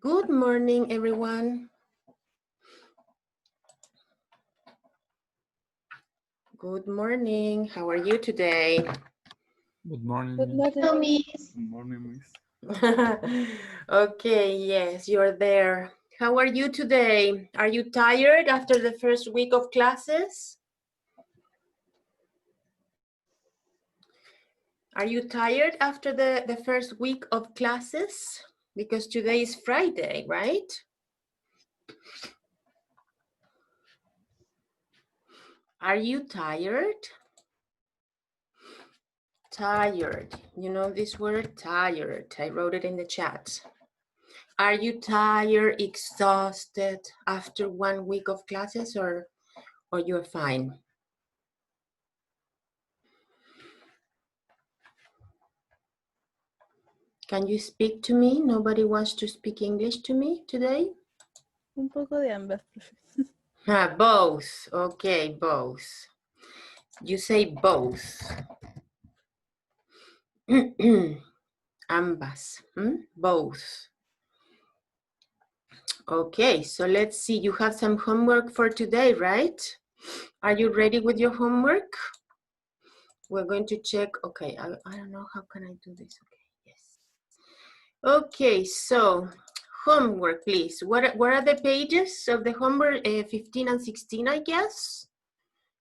Good morning, everyone. Good morning. How are you today? Good morning, Good Miss. morning. Miss. Good morning, Miss. Okay, yes, you're there. How are you today? Are you tired after the first week of classes? Are you tired after the first week of classes? Because today is Friday, right? Are you tired? Tired. You know this word, tired. I wrote it in the chat. Are you tired, exhausted after 1 week of classes, or you're fine? Can you speak to me? Nobody wants to speak English to me today? Un poco de ambas, profe. Both. Okay, both. You say both. Ambas. Both. Okay, so let's see. You have some homework for today, right? Are you ready with your homework? We're going to check. Okay, I don't know. How can I do this? Okay, yes. Okay, so homework, please. What are the pages of the homework? 15 and 16, I guess.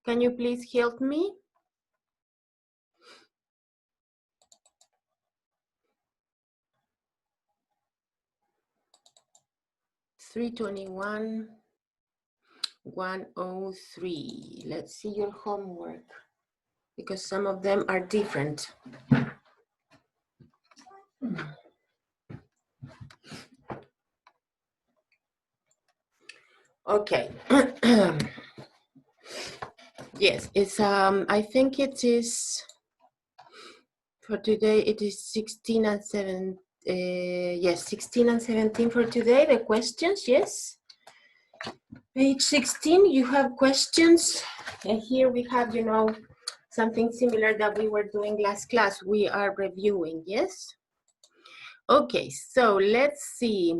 Can you please help me? $321, 103. Let's see your homework because some of them are different. Okay. Yes, it's I think it is for today. It is 16 and 7. Yes, 16 and 17 for today. The questions, yes. Page 16, you have questions. And here we have, you know, something similar that we were doing last class. We are reviewing, yes? Okay, so let's see.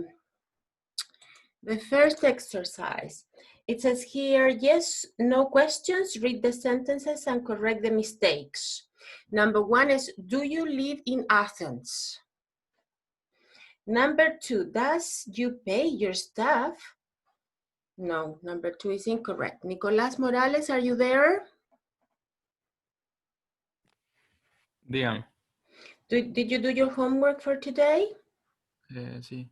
The first exercise. It says here, yes, no questions, read the sentences and correct the mistakes. Number 1 is, do you live in Athens? Number 2, does you pay your staff? No, number 2 is incorrect. Nicolás Morales, are you there? Dígame. Did you do your homework for today? Sí.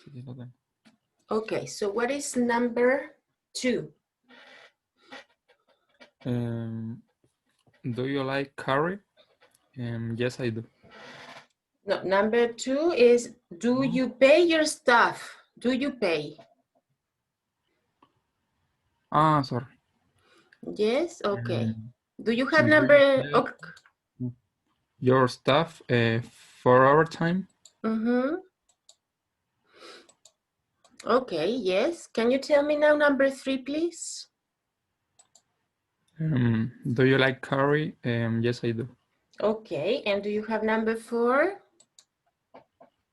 Sí, lo tengo. Okay, so what is number 2? Do you like curry? Yes, I do. No, number 2 is, do you pay your staff? Do you pay? Ah, sorry. Yes, okay. Do you have Do number? you pay Okay. your staff for overtime? Okay, yes. Can you tell me now number 3, please? Do you like curry? Yes, I do. Okay, and do you have number 4?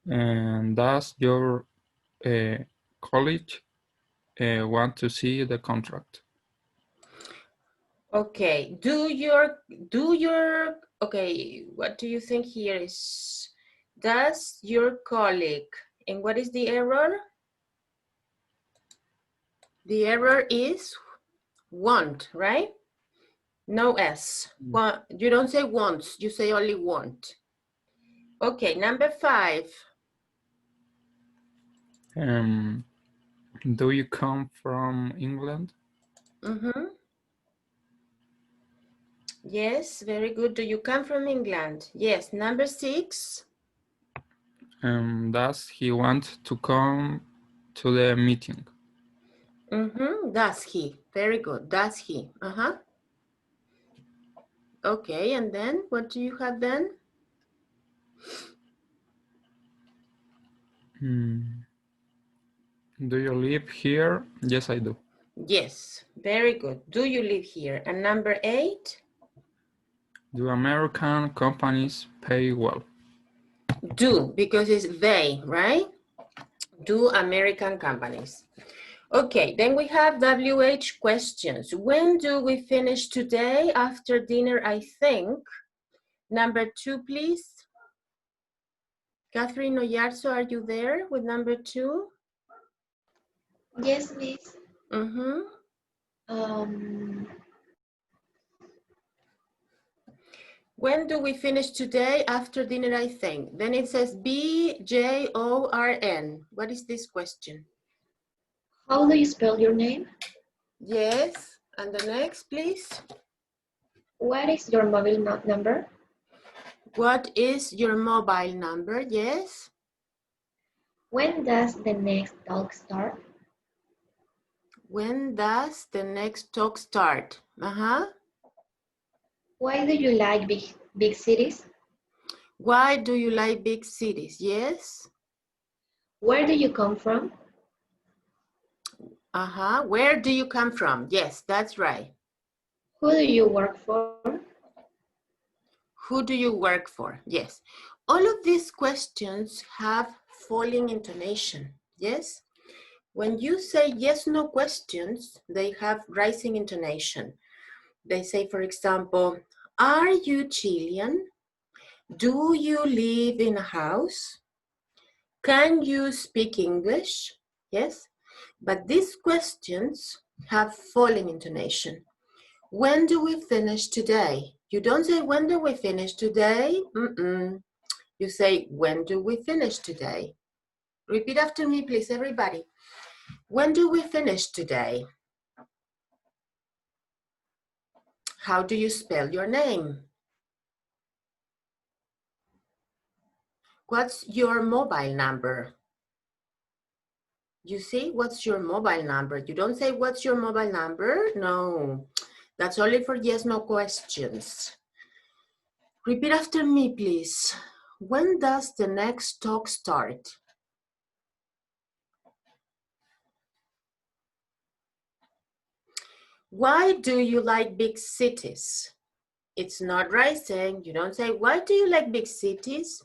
And does your college want to see the contract? Okay, okay, what do you think here is, does your colleague, and what is the error? The error is want, right? No S. Well, you don't say wants, you say only want. Okay, number 5. Do you come from England? Yes, very good. Do you come from England? Yes. Number 6. Does he want to come to the meeting? Does he? Very good. Does he? Okay, and then what do you have then? Do you live here? Yes, I do. Yes, very good. Do you live here? And number 8? Do American companies pay well? Do, because it's they, right? Do American companies. Okay, then we have WH questions. When do we finish today? After dinner, I think. Number 2, please. Catherine Oyarzo, are you there with number 2? Yes, miss. Mm-hmm. When do we finish today? After dinner, I think. Then it says BJORN. What is this question? How do you spell your name? Yes, and the next, please. What is your mobile number? What is your mobile number? Yes. When does the next talk start? When does the next talk start? Why do you like big cities? Why do you like big cities? Yes. Where do you come from? Where do you come from? Yes, that's right. Who do you work for? Who do you work for? Yes. All of these questions have falling intonation. Yes. When you say yes, no questions, they have rising intonation. They say, for example, are you Chilean? Do you live in a house? Can you speak English? Yes. But these questions have falling intonation. When do we finish today? You don't say, when do we finish today? You say, when do we finish today? Repeat after me, please, everybody. When do we finish today? How do you spell your name? What's your mobile number? You see, what's your mobile number? You don't say, what's your mobile number? No, that's only for yes, no questions. Repeat after me, please. When does the next talk start? Why do you like big cities? It's not rising. You don't say, why do you like big cities?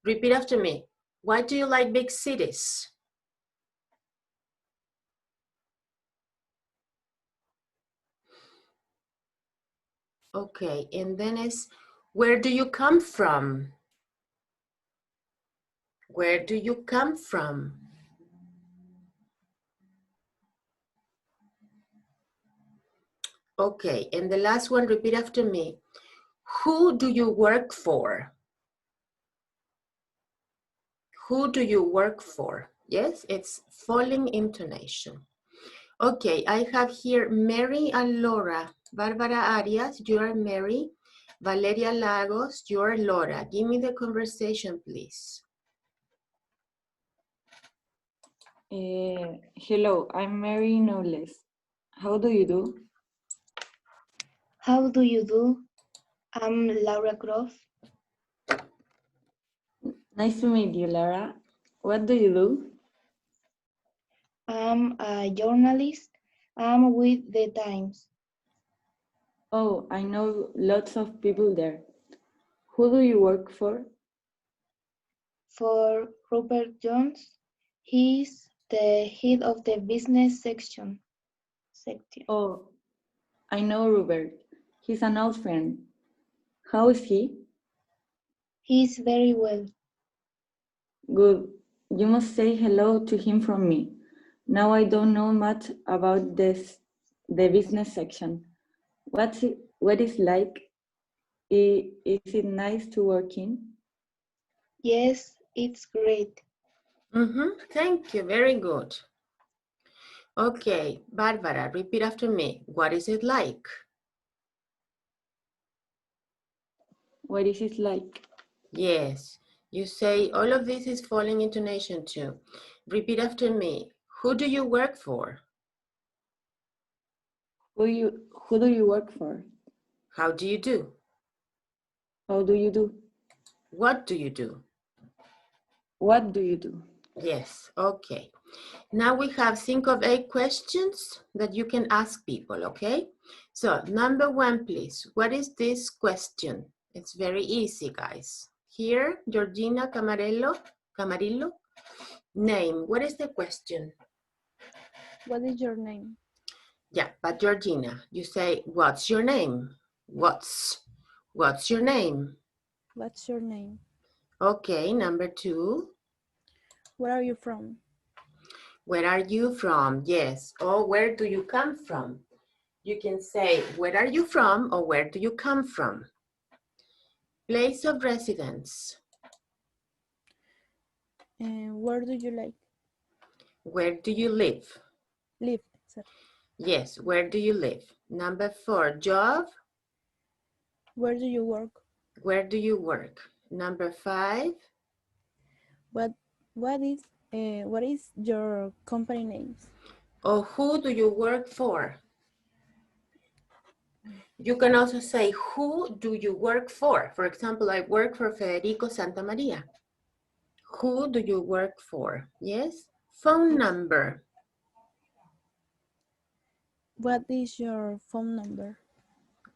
Repeat after me. Why do you like big cities? Okay, and then it's, where do you come from? Where do you come from? Okay, and the last one, repeat after me. Who do you work for? Who do you work for? Yes, it's falling intonation. Okay, I have here Mary and Laura. Barbara Arias, you are Mary. Valeria Lagos, you are Laura. Give me the conversation, please. Hello, I'm Mary Knowles. How do you do? How do you do? I'm Laura Croft. Nice to meet you, Laura. What do you do? I'm a journalist. I'm with the Times. Oh, I know lots of people there. Who do you work for? For Rupert Jones. He's the head of the business section. Oh, I know Robert. He's an old friend. How is he? He's very well. Good. You must say hello to him from me. Now I don't know much about the business section. What is like? Is it nice to work in? Yes, it's great. Thank you, very good. Okay, Barbara, repeat after me. What is it like? What is it like? Yes, you say all of this is falling intonation too. Repeat after me. Who do you work for? Who do you work for? How do you do? How do you do? What do you do? What do you do? Yes, okay. Now we have think of 8 questions that you can ask people, okay? So number 1, please. What is this question? It's very easy, guys. Here, Georgina Camarillo, Name. What is the question? What is your name? Yeah, but Georgina, you say, what's your name? What's your name? What's your name? Okay, number 2. Where are you from? Where are you from? Yes. Or where do you come from? You can say, where are you from or where do you come from? Place of residence. And where do you like Where do you live? live? Sorry. Yes, where do you live? Number 4, job. Where do you work? Where do you work? Number 5, What is your company names? or who do you work for? You can also say, who do you work for? For example, I work for Federico Santa Maria. Who do you work for? Yes. Phone number. What is your phone number?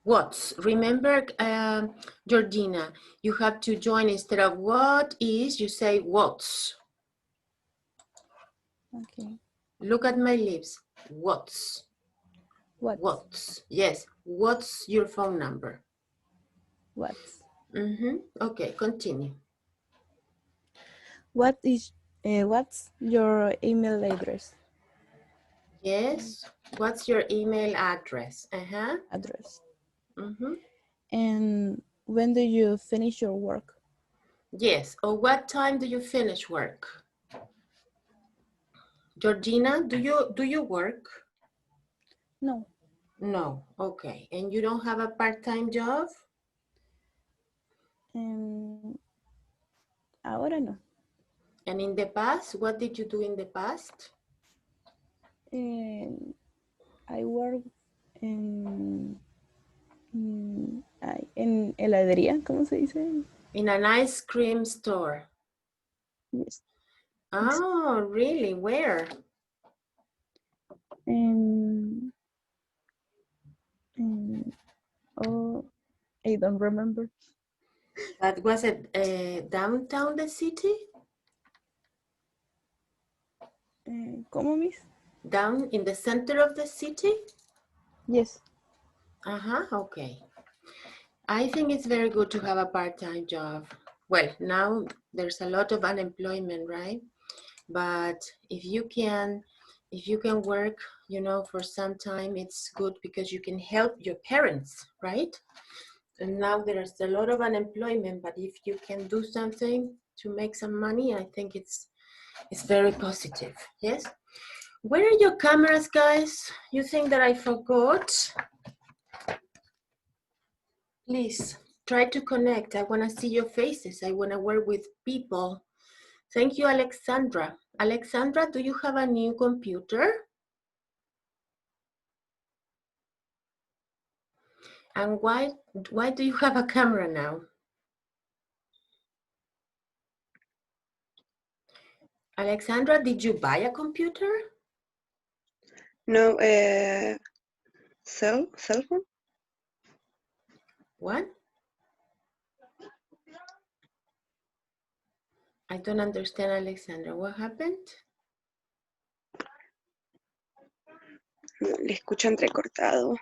What's? Remember, Georgina, you have to join instead of what is, you say what's. Okay. Look at my lips. What's? What? What's? Yes. What's your phone number? What's Okay, continue. what's your email address? Yes. What's your email address? Address. Mm-hmm. And when do you finish your work? Yes. Or what time do you finish work? Georgina, do you work? No. No. Okay. And you don't have a part-time job? Ahora no. And in the past, what did you do in the past? I work en heladería, ¿cómo se dice? In an ice cream store. Yes. Oh, really? Where? Oh, I don't remember. But was it downtown the city? ¿Cómo, miss? Down in the center of the city? Yes. Okay. I think it's very good to have a part-time job. Well, now there's a lot of unemployment, right? But if you can work, for some time, it's good because you can help your parents, right? And now there's a lot of unemployment, but if you can do something to make some money, I think it's very positive, yes? Where are your cameras, guys? You think that I forgot? Please try to connect. I want to see your faces. I want to work with people. Thank you, Alexandra. Alexandra, do you have a new computer? And why do you have a camera now? Alexandra, did you buy a computer? No, cell phone? What? I don't understand, Alexandra. What happened? Le escucho entrecortado.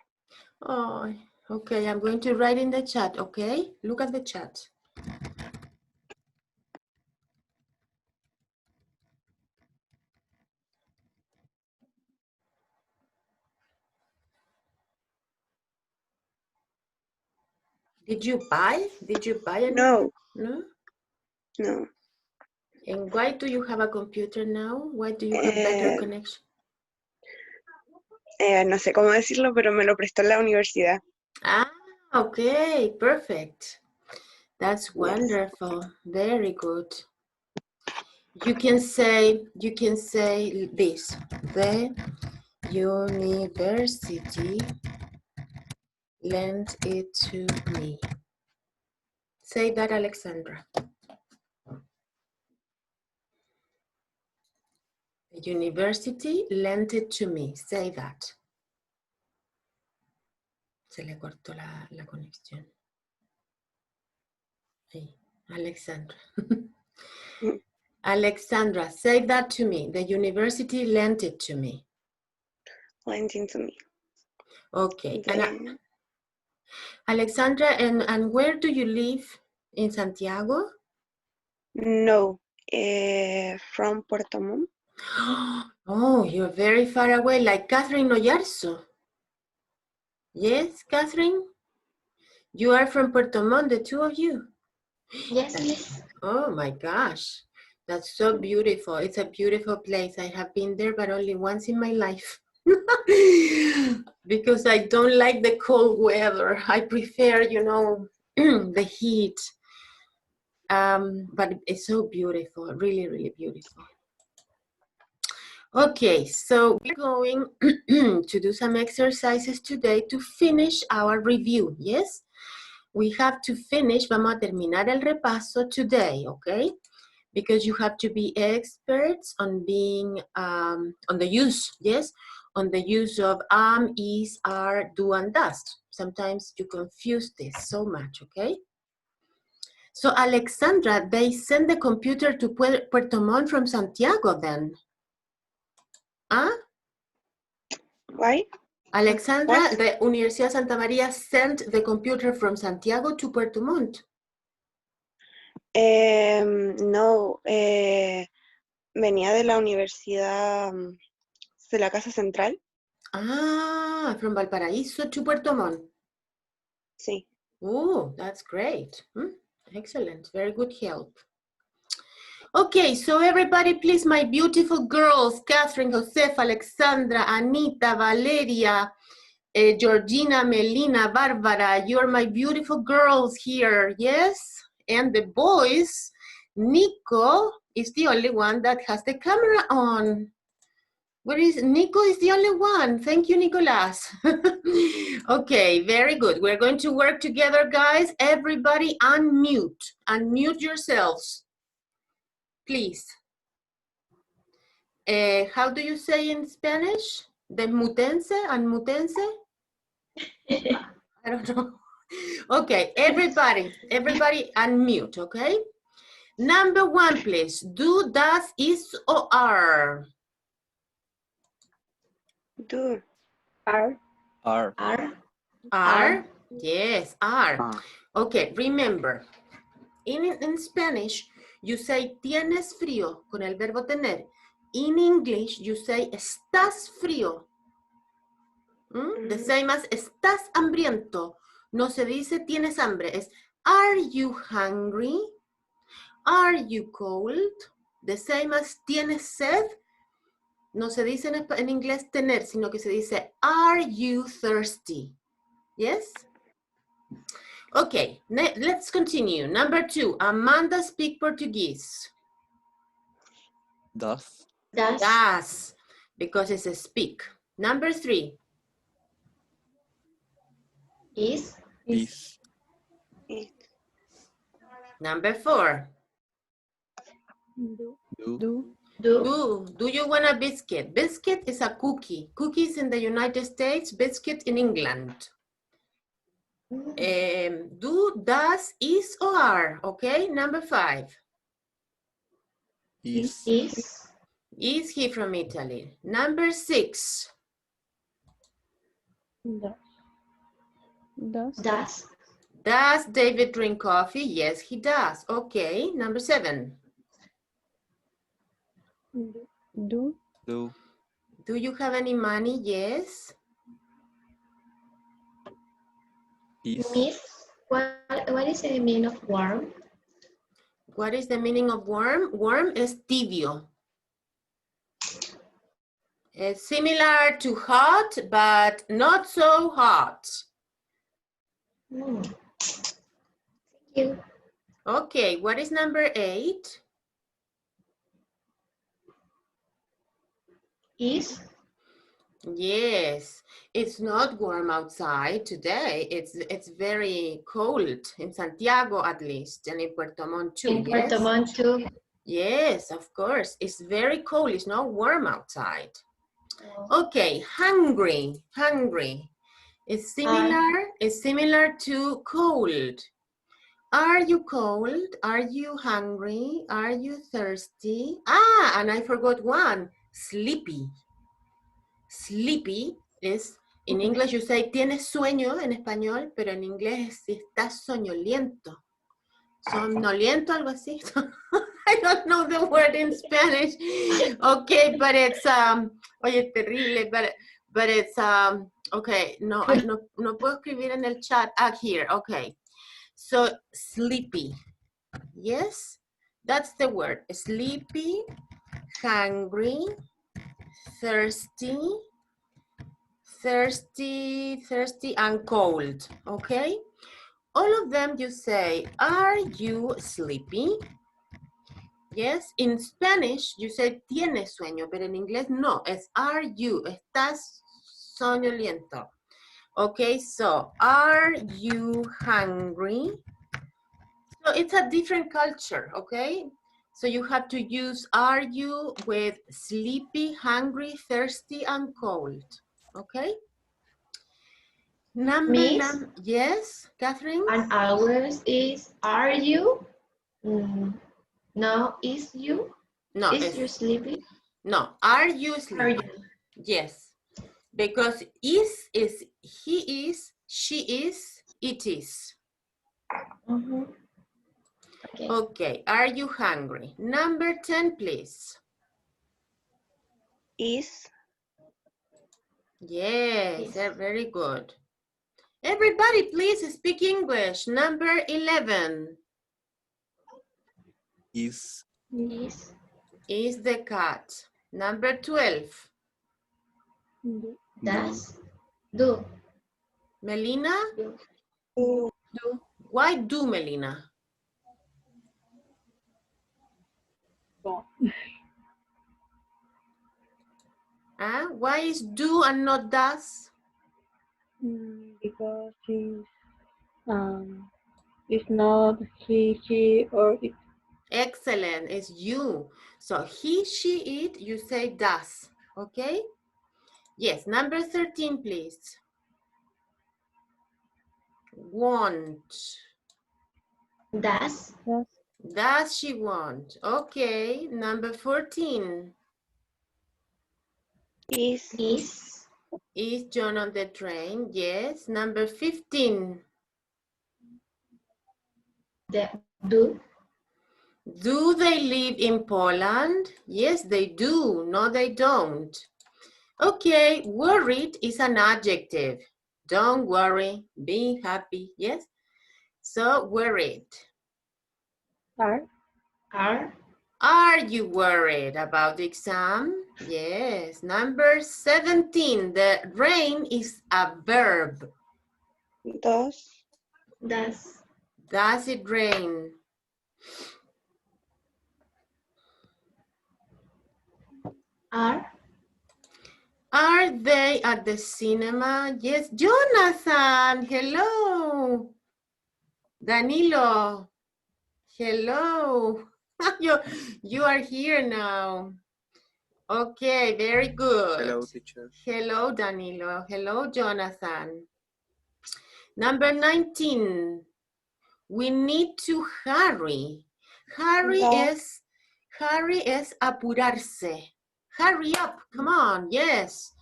Oh, okay. I'm going to write in the chat, okay? Look at the chat. Did you buy? Did you buy a No. No? No. And why do you have a computer now? Why do you have better connection? No sé cómo decirlo, pero me lo prestó la universidad. Ah, okay, perfect. That's Yes. wonderful. Very good. You can say this. The university lent it to me. Say that, Alexandra. The university lent it to me. Say that. Se le cortó la conexión. Ahí, Alexandra. Alexandra, say that to me. The university lent it to me. Lending to me. Okay. And Then, Alexandra, and where do you live? In Santiago? no. From Puerto Montt. Oh, you're very far away, like Catherine Oyarzo. Yes, Catherine? You are from Puerto Montt, the two of you? Yes, miss. Oh my gosh, that's so beautiful. It's a beautiful place. I have been there, but only once in my life. Because I don't like the cold weather. I prefer, you know, the heat. But it's so beautiful, really, really beautiful. Okay, so we're going to do some exercises today to finish our review, yes? We have to finish, vamos a terminar el repaso today, okay? Because you have to be experts on being, on the use, yes? On the use of am, is, are, do, and does. Sometimes you confuse this so much, okay? So Alexandra, they send the computer to Puerto Montt from Santiago then. Huh? Why? Alexandra, What? the Universidad Santa María sent the computer from Santiago to Puerto Montt. No. Venía de la universidad de la Casa Central. Ah, from Valparaíso to Puerto Montt. Sí. Oh, that's great. Excellent. Very good help. Okay, so everybody, please, my beautiful girls, Catherine, Josefa, Alexandra, Anita, Valeria, Georgina, Melina, Barbara, you're my beautiful girls here, yes? And the boys, Nico is the only one that has the camera on. Where is, Nico is the only one. Thank you, Nicolas. Okay, very good. We're going to work together, guys. Everybody unmute. Unmute yourselves, please. How do you say in Spanish? Desmutense, unmutense? I don't know. Okay, everybody unmute, okay? Number one, please. Do, does, is, or are? Do. Are. Are. Are. Are? Yes, are. Okay, remember, in Spanish, you say tienes frío con el verbo tener. In English, you say estás frío. The same as estás hambriento. No se dice tienes hambre. Es are you hungry? Are you cold? The same as tienes sed. No se dice en inglés tener, sino que se dice are you thirsty? Yes? Okay, let's continue. Number two, Amanda speak Portuguese. Does. Does, because it's a speak. Number three. Is. Is. Number four. Do. Do you want a biscuit? Biscuit is a cookie. Cookies in the United States, biscuit in England. Do, does, is, or are. Okay, number five. Is. Is he from Italy? Number six. Does. Does David drink coffee? Yes, he does. Okay, number seven. Do. Do. Do you have any money? Yes. Is. Miss. What is the meaning of warm? What is the meaning of warm? Warm is tibio. It's similar to hot, but not so hot. Thank you. Okay, what is number eight? Is. Yes, it's not warm outside today. It's very cold in Santiago at least, and in Puerto Montt too. In Puerto Montt too. Yes, of course. It's very cold. It's not warm outside. Okay, hungry. Hungry. It's similar to cold. Are you cold? Are you hungry? Are you thirsty? Ah, and I forgot one. Sleepy. Sleepy is, in English you say, tienes sueño en español, pero en inglés es si estás soñoliento. Somnoliento, algo así. I don't know the word in Spanish. Okay, but it's, oye, terrible, but it's, okay, no, no puedo escribir en el chat. Ah, here, okay. So, sleepy. Yes, that's the word. Sleepy, hungry, thirsty, and cold, okay? All of them you say, are you sleepy? Yes, in Spanish you say tienes sueño, pero en inglés no, es are you, estás soñoliento. Okay, so are you hungry? So it's a different culture, okay? So you have to use are you with sleepy, hungry, thirsty, and cold, okay? Miss? Yes, Catherine? And ours is, are you? No, is you? No, Is you sleepy? no, are you Are sleepy? you? Yes, because is, he is, she is, it is. Okay. Okay, are you hungry? Number 10, please. Is. Yes, Yes. very good. Everybody, please speak English. Number 11. Is. Is. Is the cat. Number 12. Does. Do. Melina? Do. Do. Why do, Melina? Why is do and not does? Because it's not he, she, or it. Excellent, it's you. So he, she, it, you say does, okay? Yes, number 13, please. Want. Does. Does she want? Okay, number 14. Is. Is John on the train? Yes. Number 15. Do. Do they live in Poland? Yes, they do. No, they don't. Okay, worried is an adjective. Don't worry, be happy. Yes? So, worried. Are. Are you worried about the exam? Yes. Number 17. The rain is a verb. Does. Does it rain? Are they at the cinema? Yes. Jonathan, hello. Danilo, hello. you are here now. Okay, very good. Hello, teacher. Hello, Danilo. Hello, Jonathan. Number 19. We need to hurry. Hurry is apurarse. Hurry up, come on, yes.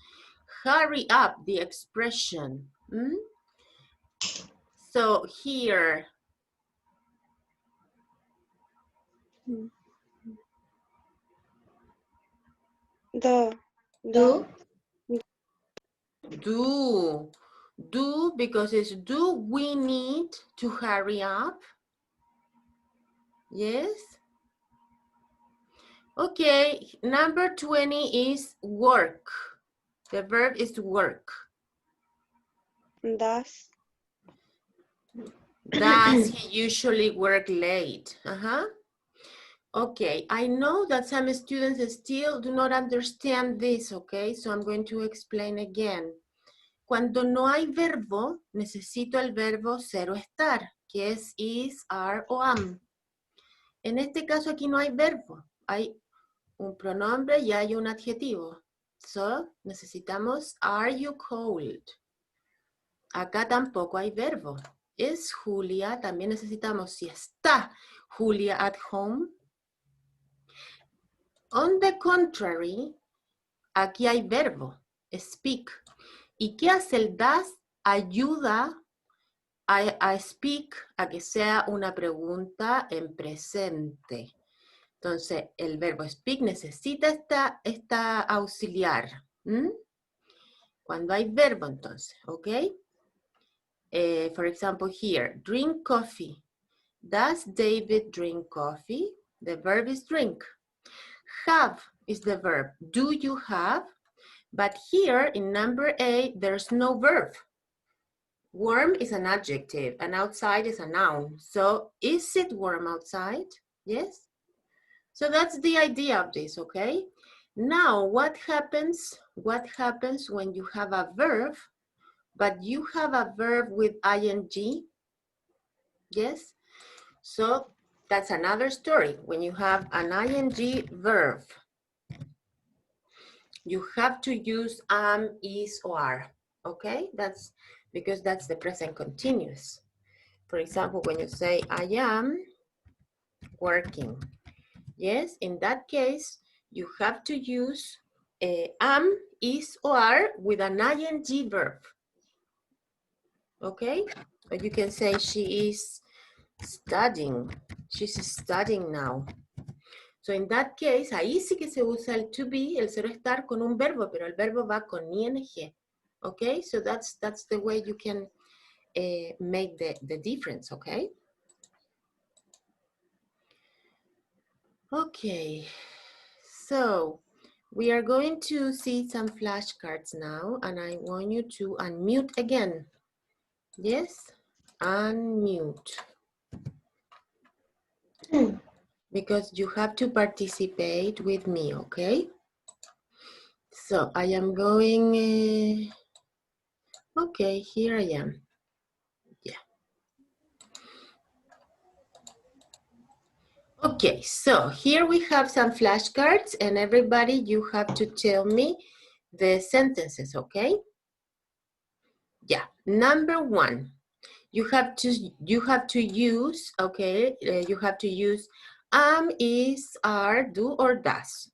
Hurry up, the expression. So here. Do. Do, because it's do we need to hurry up? Yes. Okay, number 20 is work. The verb is work. Does. Does he usually work late? Okay, I know that some students still do not understand this, okay? So I'm going to explain again. Cuando no hay verbo, necesito el verbo ser o estar, que es is, are o am. En este caso aquí no hay verbo, hay un pronombre y hay un adjetivo. So, necesitamos are you cold. Acá tampoco hay verbo. Is Julia, también necesitamos si está Julia at home. On the contrary, aquí hay verbo, speak. ¿Y qué hace el does? Ayuda a speak a que sea una pregunta en presente. Entonces, el verbo speak necesita esta auxiliar. Cuando hay verbo, entonces, ¿ok? For example, here, drink coffee. Does David drink coffee? The verb is drink. Have is the verb. Do you have? But here in number 8, there's no verb. Warm is an adjective and outside is a noun. So is it warm outside? Yes. So that's the idea of this, okay? Now, what happens when you have a verb, but you have a verb with ing? Yes. So that's another story. When you have an ing verb, you have to use am, is, or are, okay? That's because that's the present continuous. For example, when you say, I am working. Yes, in that case, you have to use am, is, or are with an ing verb. Okay? Or you can say she is studying. She's studying now. So in that case, ahí sí que se usa el to be, el ser estar con un verbo, pero el verbo va con ing. Okay? So that's the way you can make the difference, okay? Okay, so we are going to see some flashcards now, and I want you to unmute again. Yes, unmute. Because you have to participate with me, okay? So I am going, okay, here I am. Yeah. Okay, so here we have some flashcards, and everybody, you have to tell me the sentences, okay? Yeah, number 1, you have to use, okay, you have to use am, is, are, do, or does.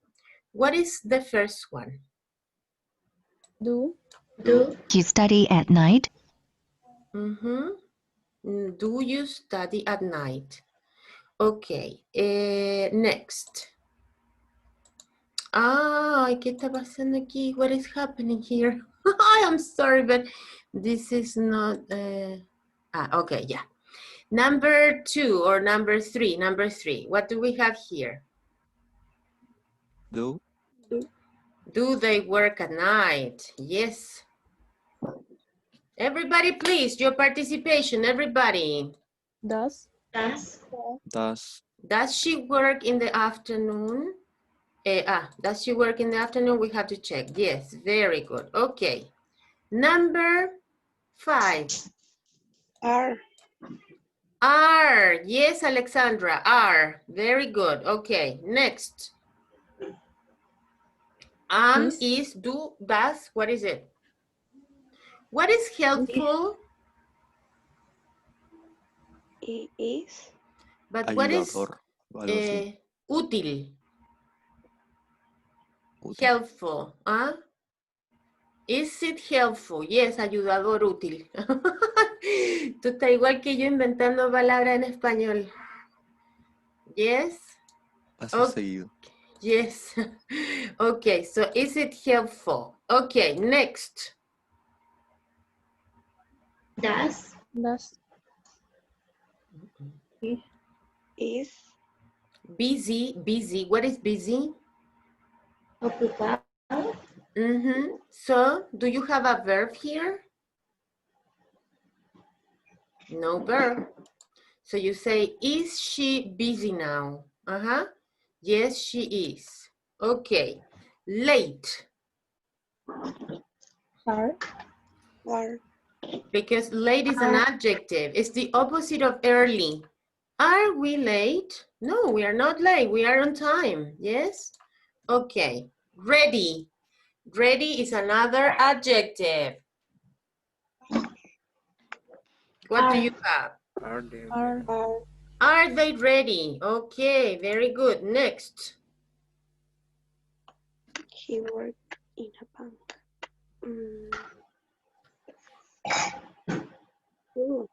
What is the first one? Do. Do. You study at night? Do you study at night? Okay, next. ¿Qué está pasando aquí? What is happening here? I'm sorry, but this is not, okay, yeah. Number 2 or number 3, what do we have here? Do. Do they work at night? Yes. Everybody, please, your participation, everybody. Does. Does. Does. Does she work in the afternoon? Does she work in the afternoon? We have to check. Yes, very good. Okay. Number 5. Are. Are. Yes, Alexandra, are. Very good. Okay, next. Is, do, does. What is it? What is helpful? Is. But what is Ayudador. O algo así. útil? Útil. Helpful. Is it helpful? Yes, ayudador, útil. Tú estás igual que yo inventando palabras en español. Yes. Pasa seguido. Yes. Okay, so is it helpful? Okay, next. Does. Does. Is. Busy. What is busy? Ocupado. So, do you have a verb here? No verb. So you say, is she busy now? Yes, she is. Okay. Late. Are. Are. Because late is an adjective. It's the opposite of early. Are we late? No, we are not late. We are on time. Yes? Okay. Ready. Ready is another adjective. What do you have? Are they Are Are they ready? Okay, very good. Next. He worked in a bank. Ooh,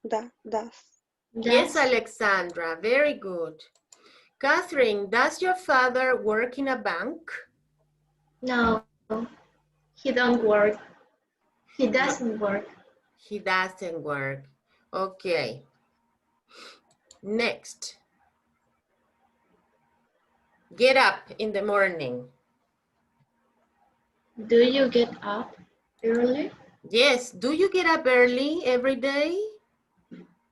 does. Yes, Alexandra, very good. Catherine, does your father work in a bank? No, he don't work. He doesn't work. He doesn't work. Okay. Next. Get up in the morning. Do you get up early? Yes. Do you get up early every day,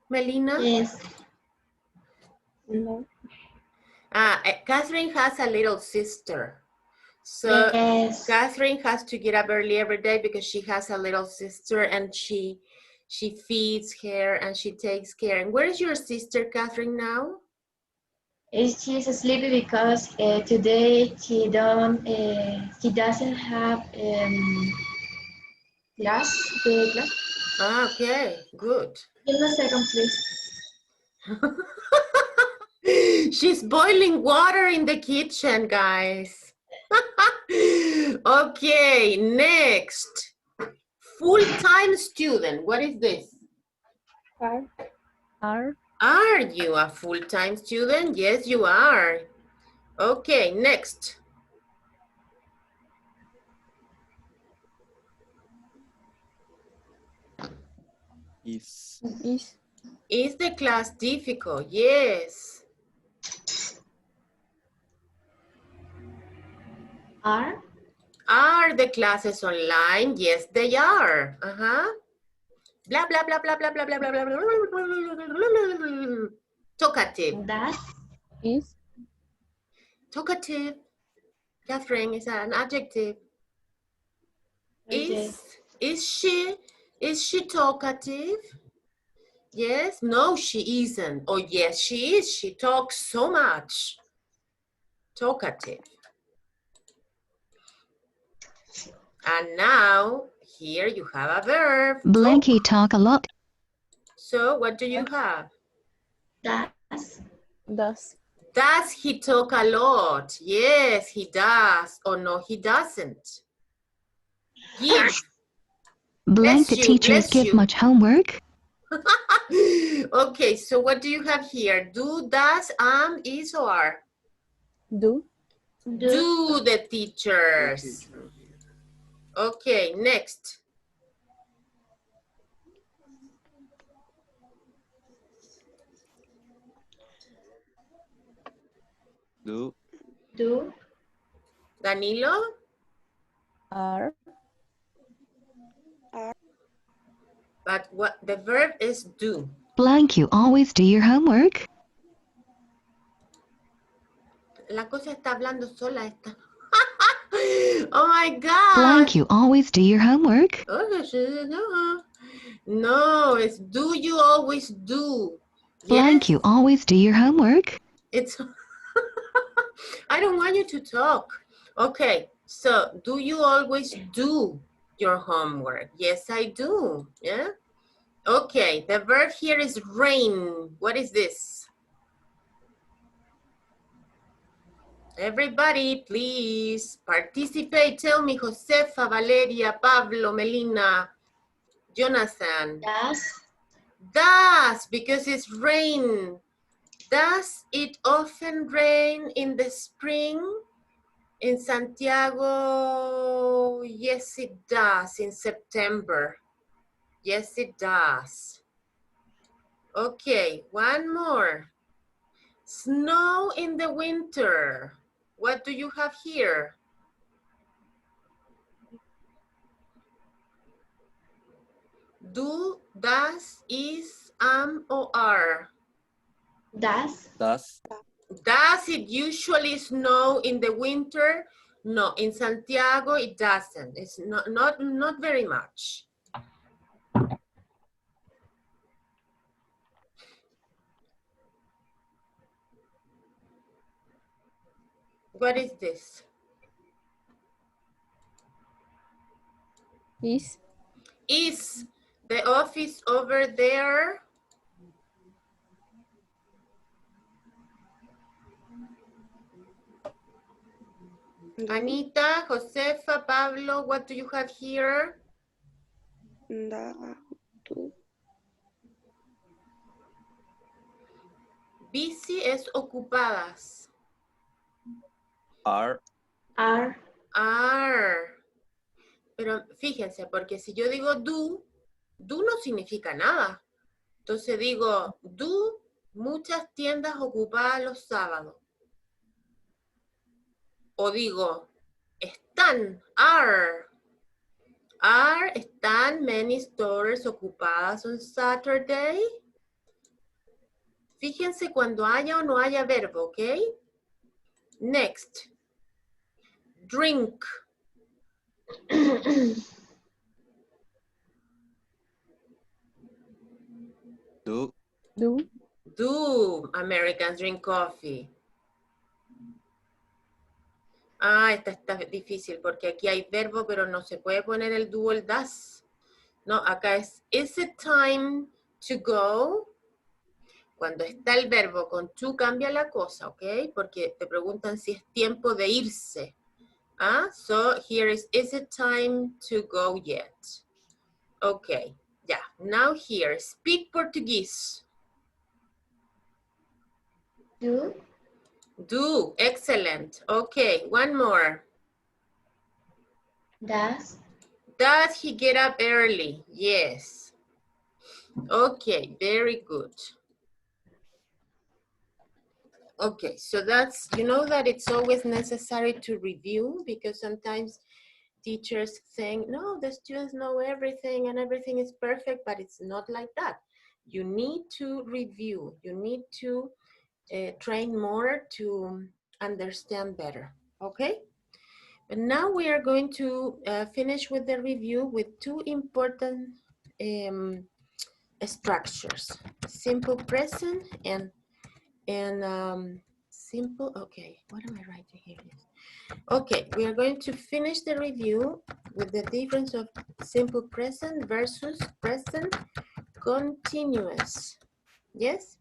Melina? Yes. no? Catherine has a little sister. So Yes. Catherine has to get up early every day because she has a little sister and she feeds her and she takes care. And where is your sister, Catherine, now? She's sleepy because today she doesn't have class. The class. Okay, good. Give me a second, please. She's boiling water in the kitchen, guys. Okay, next. Full-time student. What is this? Are Are you a full-time student? Yes, you are. Okay, next. Is Is the class difficult? Yes. Are the classes online? Yes, they are. Blah, blah, blah, blah, blah, blah, blah, blah, blah, blah, blah. Talkative. is Talkative. Catherine is an adjective. Okay. Is she talkative? Yes. No, she isn't. Oh, yes, she is. She talks so much. Talkative. And now here you have a verb. Blanky talk a lot. So what do you have? Does. Does he talk a lot? Yes, he does. Or no, he doesn't. Give. Blank the teachers Bless give you. much homework. Okay, so what do you have here? Do, does, is, or are? do Do the teachers. Okay, next. do Danilo? are But what the verb is do. Blank you always do your homework. La cosa está hablando sola esta. Oh my God. Blank you always do your homework. No, it's do you always do. Blank Yes, you always do your homework. it's, I don't want you to talk. Okay, so do you always do your homework? Yes, I do. Yeah. Okay, the verb here is rain. What is this? Everybody, please participate. Tell me, Josefa, Valeria, Pablo, Melina, Jonathan. Does, because it's rain. Does it often rain in the spring? In Santiago, yes, it does. In September, yes, it does. Okay, one more. Snow in the winter. What do you have here? Do, does, is, or are? does Does it usually snow in the winter? No, in Santiago it doesn't. It's not very much. What is this? is Is. The office over there. Anita, Josefa, Pablo, what do you have here? Do. Busy es ocupadas. Are. Are. Are. Pero fíjense, porque si yo digo do no significa nada. Entonces digo, do muchas tiendas ocupadas los sábados. O digo, están, are están many stores ocupadas on Saturday. Fíjense cuando haya o no haya verbo, ¿ok? Next. Drink. Do. Do. Americans drink coffee. Ah, esta está difícil porque aquí hay verbo, pero no se puede poner el do o el das. No, acá es, is it time to go? Cuando está el verbo con to cambia la cosa, ¿ok? Porque te preguntan si es tiempo de irse. Ah, so here is it time to go yet? Okay, yeah. Now here, speak Portuguese. Do. Do, excellent. Okay, one more. Does. Does he get up early? Yes. Okay, very good. Okay, so that's, you know that it's always necessary to review because sometimes teachers think, no, the students know everything and everything is perfect, but it's not like that. You need to review. You need to train more to understand better, okay? But now we are going to finish with the review with two important structures, simple present and simple, okay, what am I writing here? Okay, we are going to finish the review with the difference of simple present versus present continuous. Yes?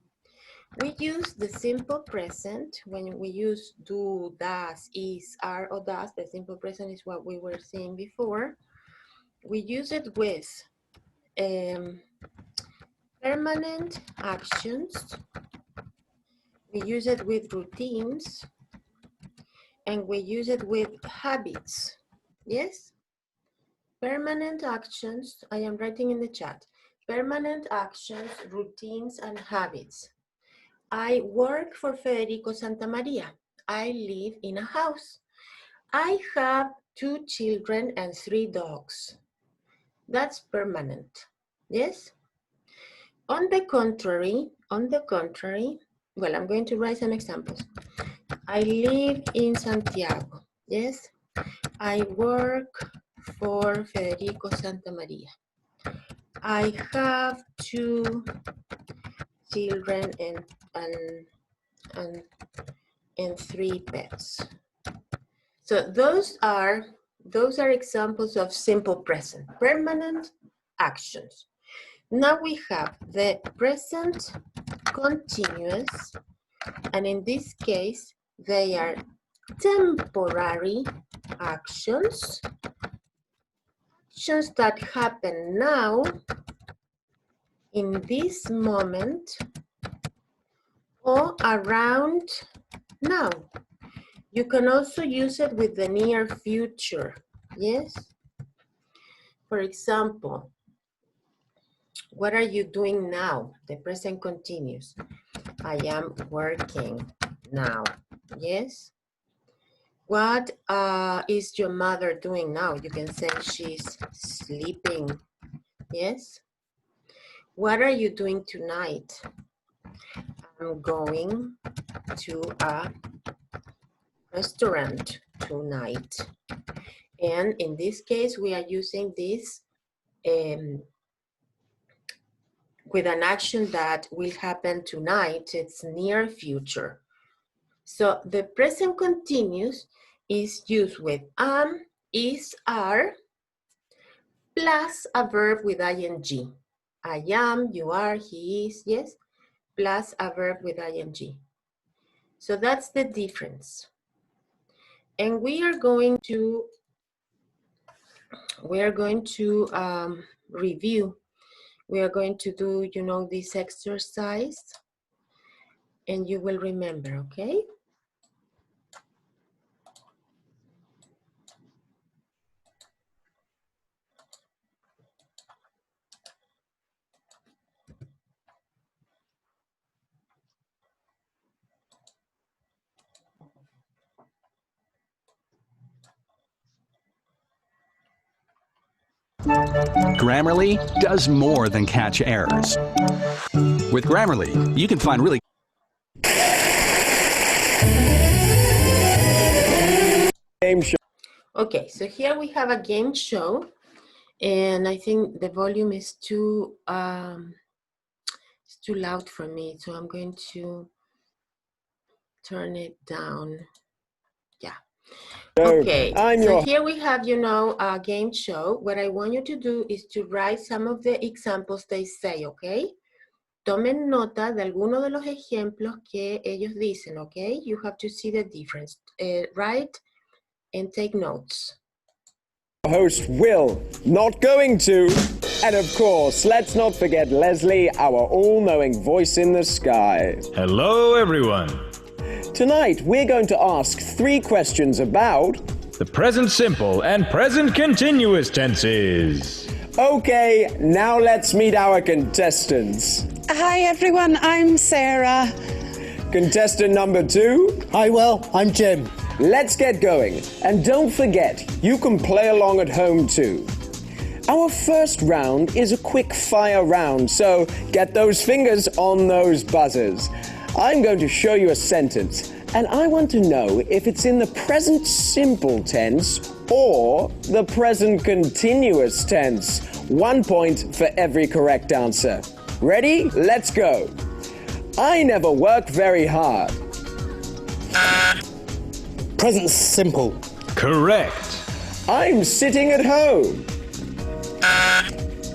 We use the simple present when we use do, does, is, are, or does. The simple present is what we were saying before. We use it with permanent actions. We use it with routines. And we use it with habits. Yes? Permanent actions, I am writing in the chat. Permanent actions, routines, and habits. I work for Federico Santamaria. I live in a house. I have 2 children and 3 dogs. That's permanent. Yes? On the contrary, well, I'm going to write some examples. I live in Santiago. Yes? I work for Federico Santamaria. I have 2 children and 3 pets. So those are examples of simple present, permanent actions. Now we have the present continuous, and in this case, they are temporary actions, actions that happen now, in this moment, or around now. You can also use it with the near future, yes? For example, what are you doing now? The present continuous. I am working now, yes? What is your mother doing now? You can say she's sleeping, yes? What are you doing tonight? I'm going to a restaurant tonight. And in this case, we are using this with an action that will happen tonight. It's near future. So the present continuous is used with is, are, plus a verb with ing. I am, you are, he is, yes, plus a verb with ing. So that's the difference. And we are going to review. We are going to do, you know, this exercise, and you will remember, okay? Grammarly does more than catch errors. With Grammarly, you can find really game show. Okay, so here we have a game show, and I think the volume is too loud for me, so I'm going to turn it down. Yeah. Okay, so here we have, you know, a game show. What I want you to do is to write some of the examples they say, okay? Tomen nota de algunos de los ejemplos que ellos dicen, okay? You have to see the difference. Write and take notes. Host Will, not going to. And of course, let's not forget Leslie, our all-knowing voice in the sky. Hello, everyone. Tonight, we're going to ask 3 questions about the present simple and present continuous tenses. Okay, now let's meet our contestants. Hi, everyone. I'm Sarah. Contestant number 2. Hi, Will. I'm Jim. Let's get going. And don't forget, you can play along at home too. Our first round is a quick fire round, so get those fingers on those buzzers. I'm going to show you a sentence, and I want to know if it's in the present simple tense or the present continuous tense. 1 point for every correct answer. Ready? Let's go. I never work very hard. Present simple. Correct. I'm sitting at home.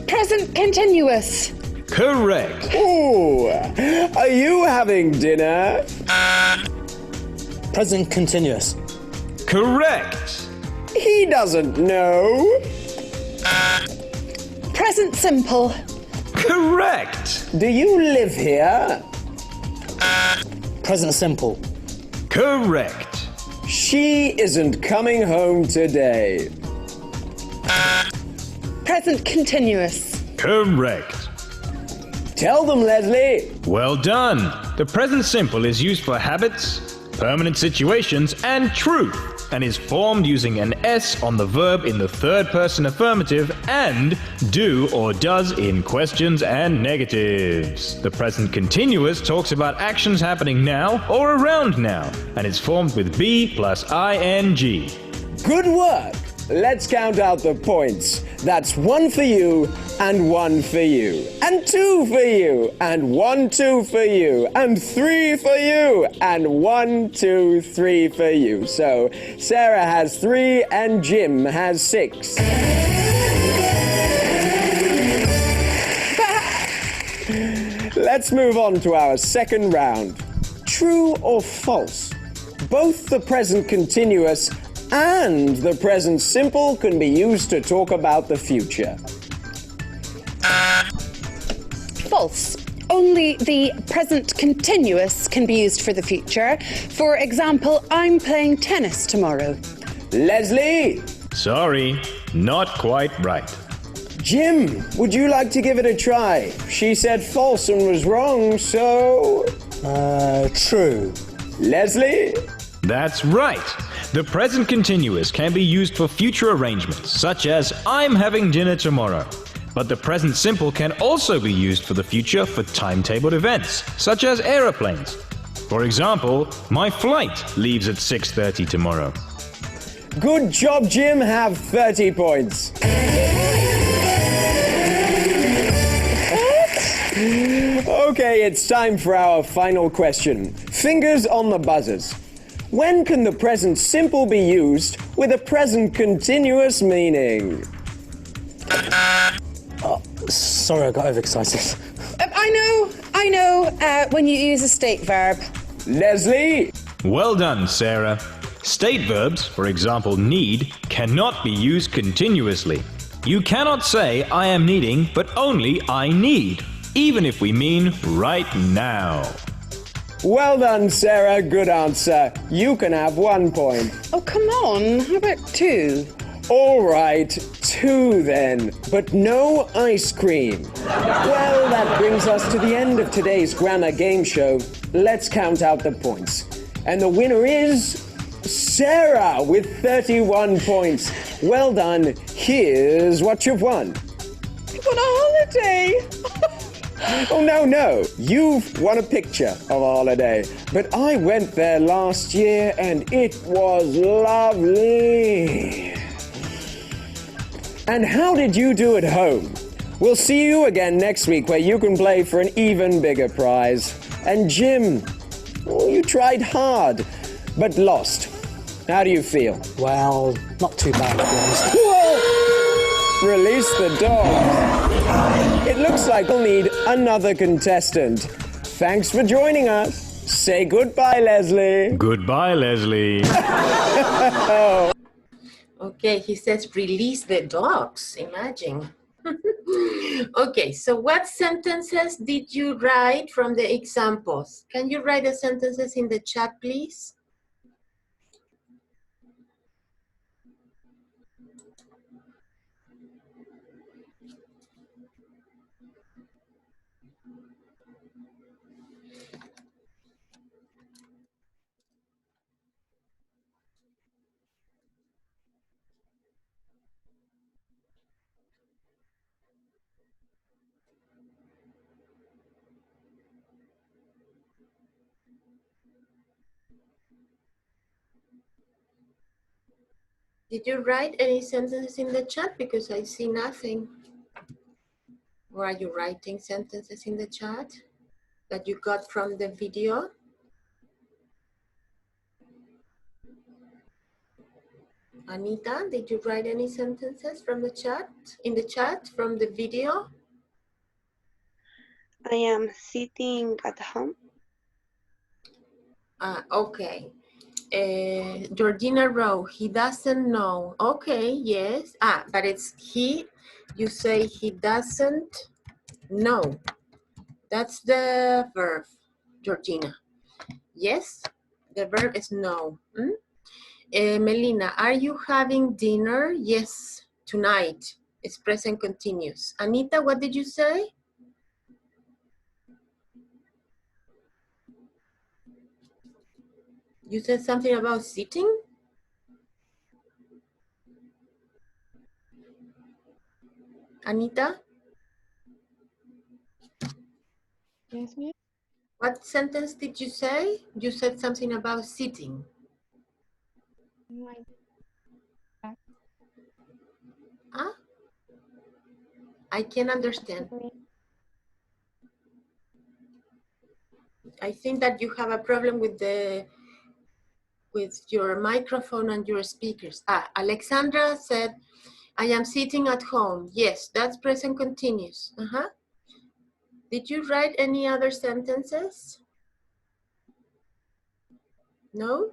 Present continuous. Correct. Ooh, are you having dinner? Present continuous. Correct. He doesn't know. Present simple. Correct. Do you live here? Present simple. Correct. She isn't coming home today. Present continuous. Correct. Tell them, Leslie. Well done. The present simple is used for habits, permanent situations, and truth, and is formed using an S on the verb in the third person affirmative and do or does in questions and negatives. The present continuous talks about actions happening now or around now, and is formed with be plus ing. Good work. Let's count out the points. That's 1 for you, and 1 for you, and 2 for you, and 1, 2 for you, and 3 for you, and 1, 2, 3 for you. So Sarah has 3 and Jim has 6. Let's move on to our second round. True or false? Both the present continuous and the present simple can be used to talk about the future. False. Only the present continuous can be used for the future. For example, I'm playing tennis tomorrow. Leslie? Sorry, not quite right. Jim, would you like to give it a try? She said false and was wrong, so... True. Leslie? That's right. The present continuous can be used for future arrangements, such as I'm having dinner tomorrow. But the present simple can also be used for the future for timetabled events, such as aeroplanes. For example, my flight leaves at 6:30 tomorrow. Good job, Jim. Have 30 points. Okay, it's time for our final question. Fingers on the buzzers. When can the present simple be used with a present continuous meaning? Sorry, I got overexcited. I know, when you use a state verb. Leslie! Well done, Sarah. State verbs, for example, need, cannot be used continuously. You cannot say I am needing, but only I need, even if we mean right now. Well done, Sarah. Good answer. You can have 1 point. Oh, come on. How about 2? All right, 2 then, but no ice cream. Well, that brings us to the end of today's grammar game show. Let's count out the points. And the winner is Sarah with 31 points. Well done. Here's what you've won. I won a holiday. Oh, no. You've won a picture of a holiday. But I went there last year and it was lovely. And how did you do at home? We'll see you again next week where you can play for an even bigger prize. And Jim, you tried hard, but lost. How do you feel? Well, not too bad, to be honest. Whoa! Release the dog. It looks like we'll need another contestant. Thanks for joining us. Say goodbye, Leslie. Goodbye, Leslie. Okay, he says release the dogs. Imagine. Okay, so what sentences did you write from the examples? Can you write the sentences in the chat, please? Did you write any sentences in the chat? Because I see nothing. Or are you writing sentences in the chat that you got from the video? Anita, did you write any sentences from the chat, in the chat from the video? I am sitting at home. Okay. Georgina Rowe, he doesn't know. Okay, yes. But it's he, you say he doesn't know. That's the verb, Georgina. Yes, the verb is know. Melina, are you having dinner? Yes, tonight. It's present continuous. Anita, what did you say? You said something about sitting? Anita? Yes, ma'am. What sentence did you say? You said something about sitting. Huh? I can't understand. I think that you have a problem with your microphone and your speakers. Alexandra said, I am sitting at home. Yes, that's present continuous. Did you write any other sentences? No?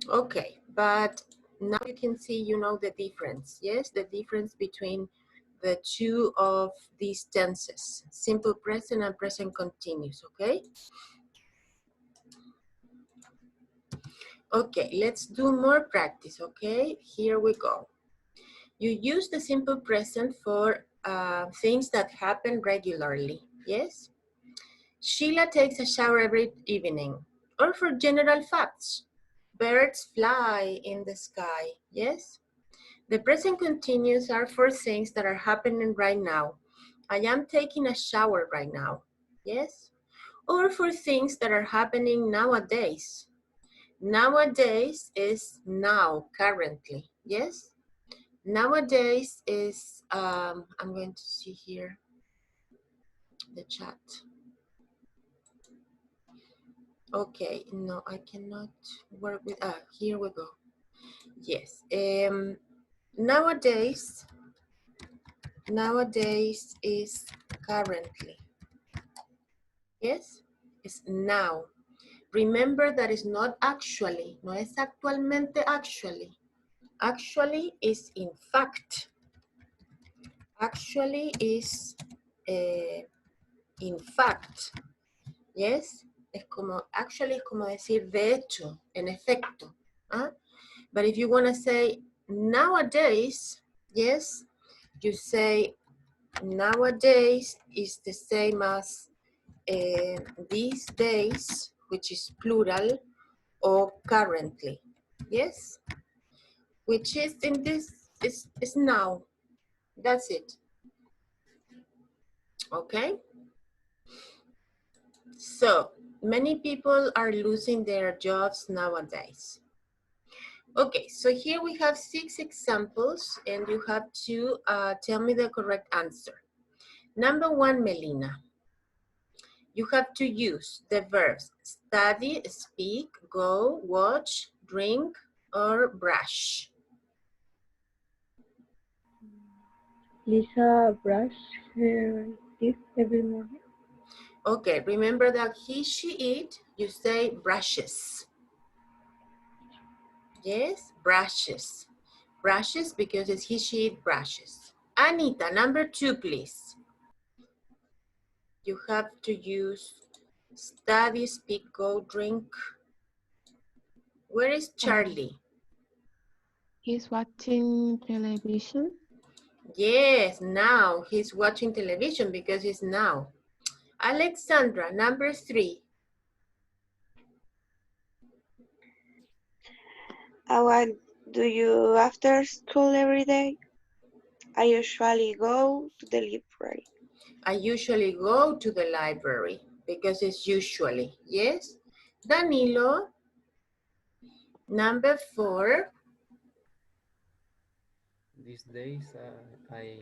Okay, but now you can see, you know, the difference. Yes, the difference between the two of these tenses, simple present and present continuous, okay? Okay, let's do more practice, okay? Here we go. You use the simple present for things that happen regularly, yes? Sheila takes a shower every evening. Or for general facts, birds fly in the sky, yes? The present continuous are for things that are happening right now. I am taking a shower right now, yes? Or for things that are happening nowadays. Nowadays is now, currently, yes? Nowadays is, I'm going to see here the chat. Okay, no, I cannot work with, here we go. Yes, Nowadays is currently. Yes, it's now. Remember that it's not actually, no es actualmente actually. Actually is in fact. Actually is in fact. Yes, es como, actually es como decir de hecho, en efecto. ¿Ah? But if you want to say nowadays, yes, you say nowadays is the same as these days, which is plural, or currently. Yes, which is in this is now. That's it. Okay. So many people are losing their jobs nowadays. Okay, so here we have 6 examples and you have to tell me the correct answer. Number 1, Melina. You have to use the verbs study, speak, go, watch, drink, or brush. Lisa brush her teeth every morning. Okay, remember that he, she, it, you say brushes. Yes, brushes. Brushes because it's he, she, it, brushes. Anita, number 2, please. You have to use study, speak, go, drink. Where is Charlie? He's watching television. Yes, now he's watching television because it's now. Alexandra, number 3. What do you after school every day? I usually go to the library. I usually go to the library because it's usually, yes? Danilo, number 4. These days, I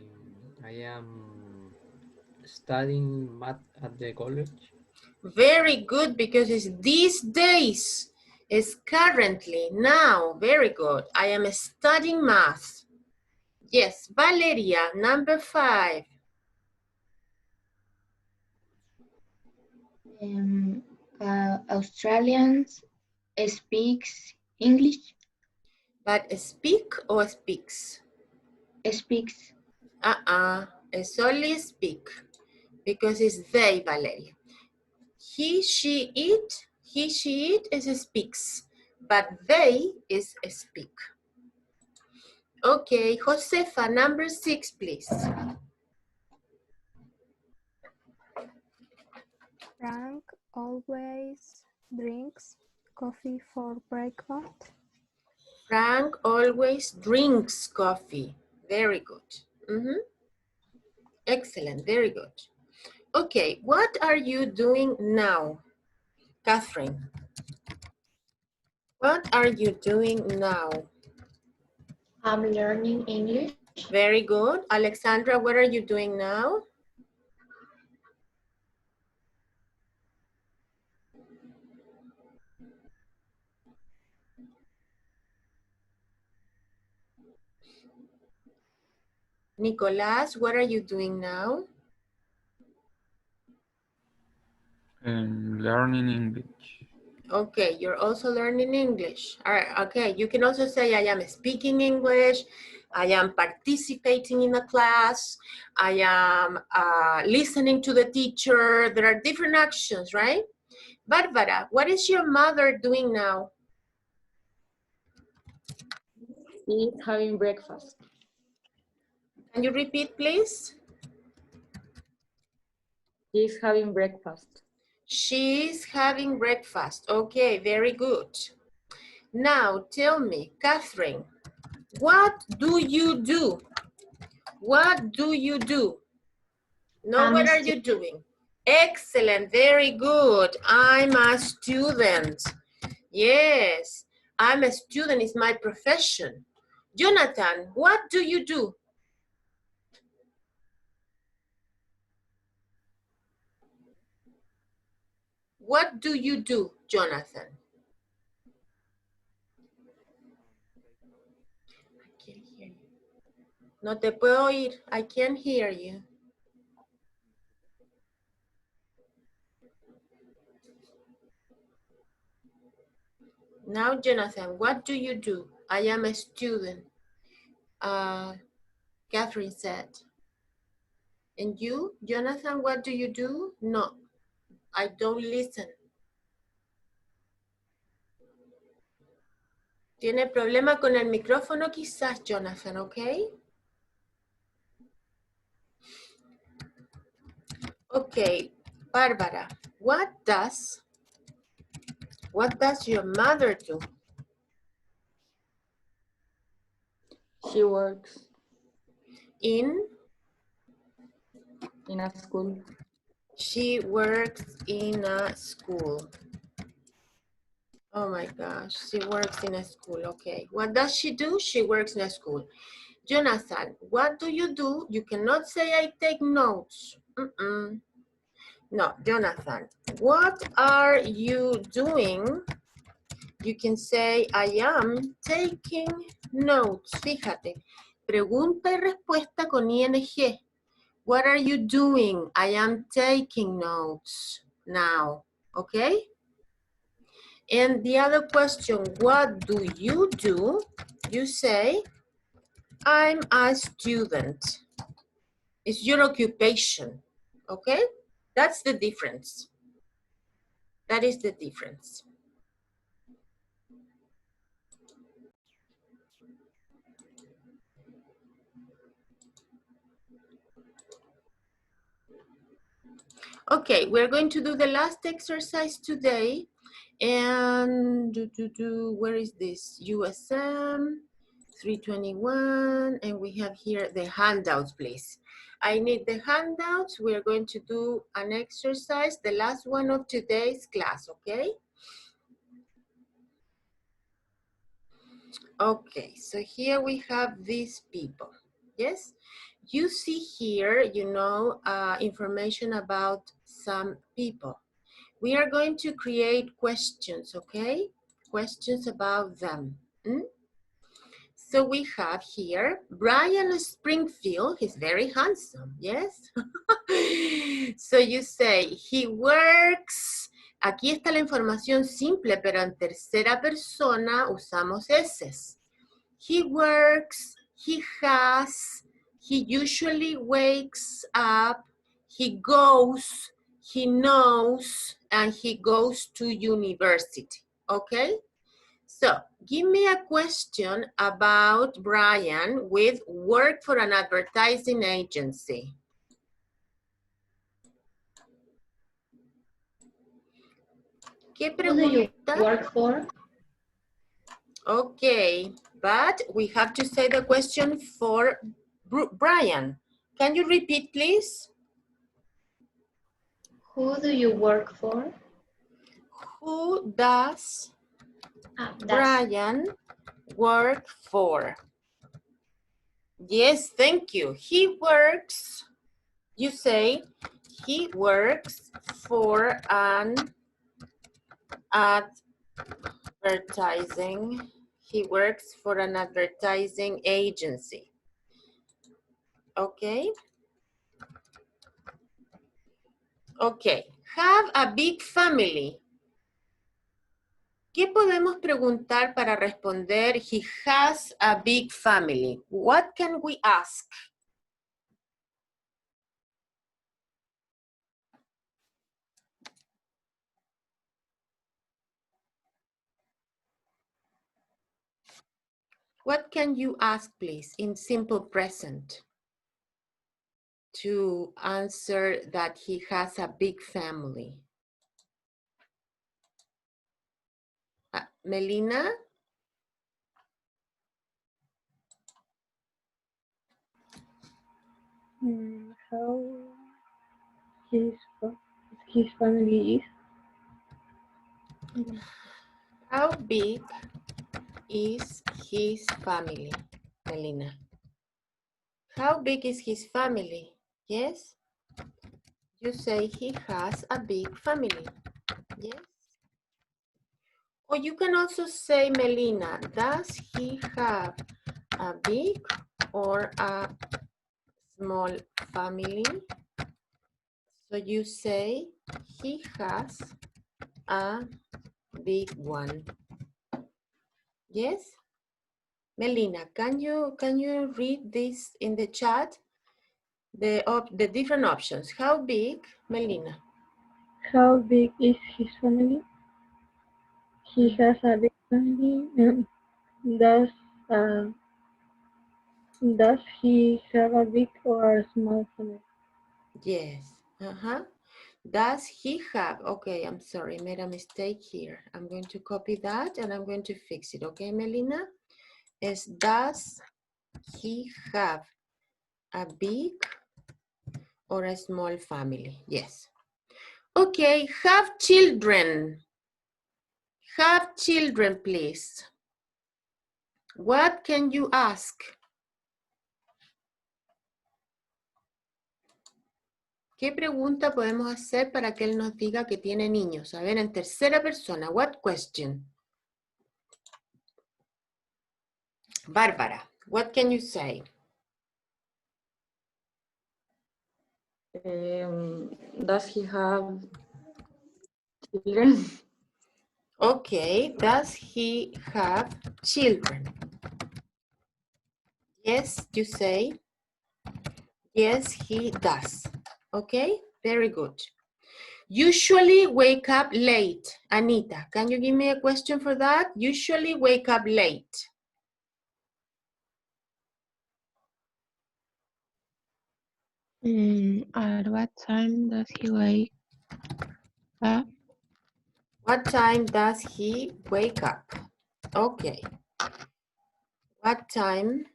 am studying math at the college. Very good because it's these days. It's currently, now, very good. I am studying math. Yes, Valeria, number 5. Australians speaks English. But speak or speaks? Speaks. It's only speak because it's they, Valeria. He, she, it is speaks, but they is speak. Okay, Josefa, number 6, please. Frank always drinks coffee for breakfast. Frank always drinks coffee. Very good. Excellent, very good. Okay, what are you doing now? Catherine, what are you doing now? I'm learning English. Very good. Alexandra, what are you doing now? Nicolas, what are you doing now? Learning English. Okay, you're also learning English. All right, okay, you can also say I am speaking English, I am participating in a class, I am listening to the teacher. There are different actions, right? Barbara, what is your mother doing now? She's having breakfast. Can you repeat, please? She's having breakfast. She's having breakfast. Okay, very good. Now, tell me, Catherine, what do you do? What do you do? No, what are you doing? Excellent, very good. I'm a student. Yes, I'm a student, it's my profession. Jonathan, what do you do? What do you do, Jonathan? I can't hear you. No te puedo oír. I can't hear you. Now, Jonathan, what do you do? I am a student. Catherine said. And you, Jonathan, what do you do? No, I don't listen. Tiene problema con el micrófono quizás, Jonathan, ¿ok? Okay, Barbara, what does your mother do? She works In a school. She works in a school. Oh my gosh, she works in a school, okay. What does she do? She works in a school. Jonathan, what do? You cannot say I take notes. No, Jonathan, what are you doing? You can say I am taking notes. Fíjate, pregunta y respuesta con ing. What are you doing? I am taking notes now, okay? And the other question, what do? You say, I'm a student. It's your occupation, okay? That's the difference. That is the difference. Okay, we're going to do the last exercise today. And where is this? USM 321, and we have here the handouts, please. I need the handouts. We are going to do an exercise, the last one of today's class, okay? Okay, so here we have these people, yes? You see here, you know, information about some people. We are going to create questions, okay? Questions about them. So we have here Brian Springfield. He's very handsome, yes? So you say, he works. Aquí está la información simple, pero en tercera persona usamos eses. He works, he has, he usually wakes up, he goes, he knows, and he goes to university, okay? So, give me a question about Brian with work for an advertising agency. ¿Qué pregunta? Who do you work for? Okay, but we have to say the question for Brian. Can you repeat, please? Who do you work for? Who does Brian work for? Yes, thank you. He works, you say, he works for an advertising. He works for an advertising agency. Okay. Okay. Have a big family. ¿Qué podemos preguntar para responder he has a big family? What can we ask? What can you ask, please, in simple present to answer that he has a big family? Melina? How his family is? How big is his family, Melina? How big is his family? Yes? You say he has a big family. Yes? Or you can also say, Melina, does he have a big or a small family? So you say he has a big one. Yes? Melina, can you read this in the chat? The different options. How big, Melina? How big is his family? He has a big family. Uh, does he have a big or a small family? Yes. Does he have, okay, I'm sorry, made a mistake here. I'm going to copy that and I'm going to fix it, okay, Melina? Does he have a big or a small family? Yes. Okay, have children. Have children, please. What can you ask? ¿Qué pregunta podemos hacer para que él nos diga que tiene niños? A ver, en tercera persona, what question? Bárbara, what can you say? Does he have children? Okay, does he have children? Yes, you say. Yes, he does. Okay, very good. Usually wake up late. Anita, can you give me a question for that? Usually wake up late. At what time does he wake up? What time does he wake up? Okay. What time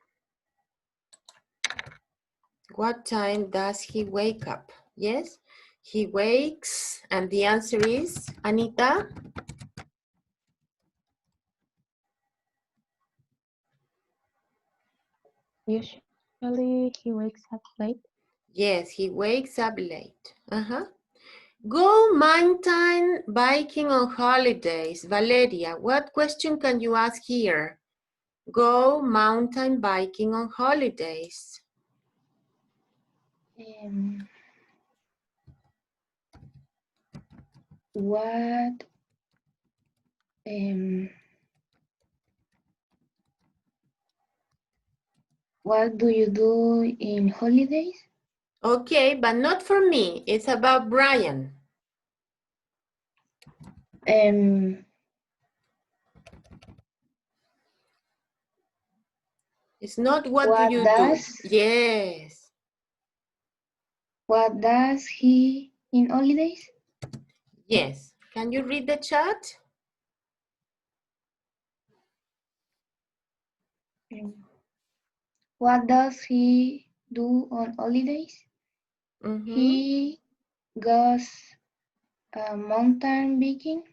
does he wake up? Yes, he wakes, and the answer is, Anita? Usually he wakes up late. Yes, he wakes up late. Go mountain biking on holidays. Valeria, what question can you ask here? Go mountain biking on holidays. What do you do in holidays? Okay, but not for me. It's about Brian. It's not what do you do. Yes. What does he in holidays? Yes. Can you read the chat? What does he do on holidays? He goes mountain biking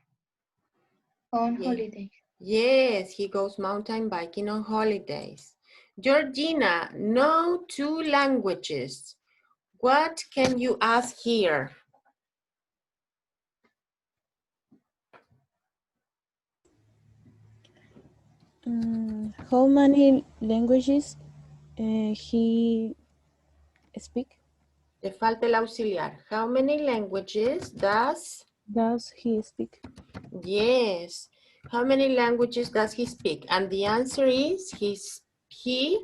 on holidays. Yes, he goes mountain biking on holidays. Georgina, know 2 languages. What can you ask here? How many languages he speak? Te falta el auxiliar. How many languages does he speak? Yes. How many languages does he speak? And the answer is he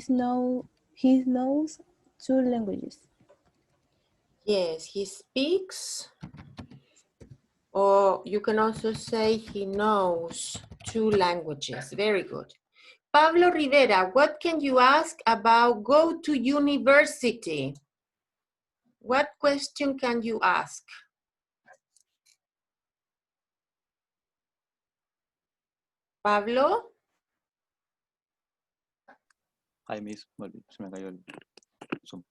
knows 2 languages. Yes, he speaks, or you can also say he knows 2 languages. Very good. Pablo Rivera, what can you ask about go to university? What question can you ask? Pablo? Ay, miss, se me cayó el Zoom.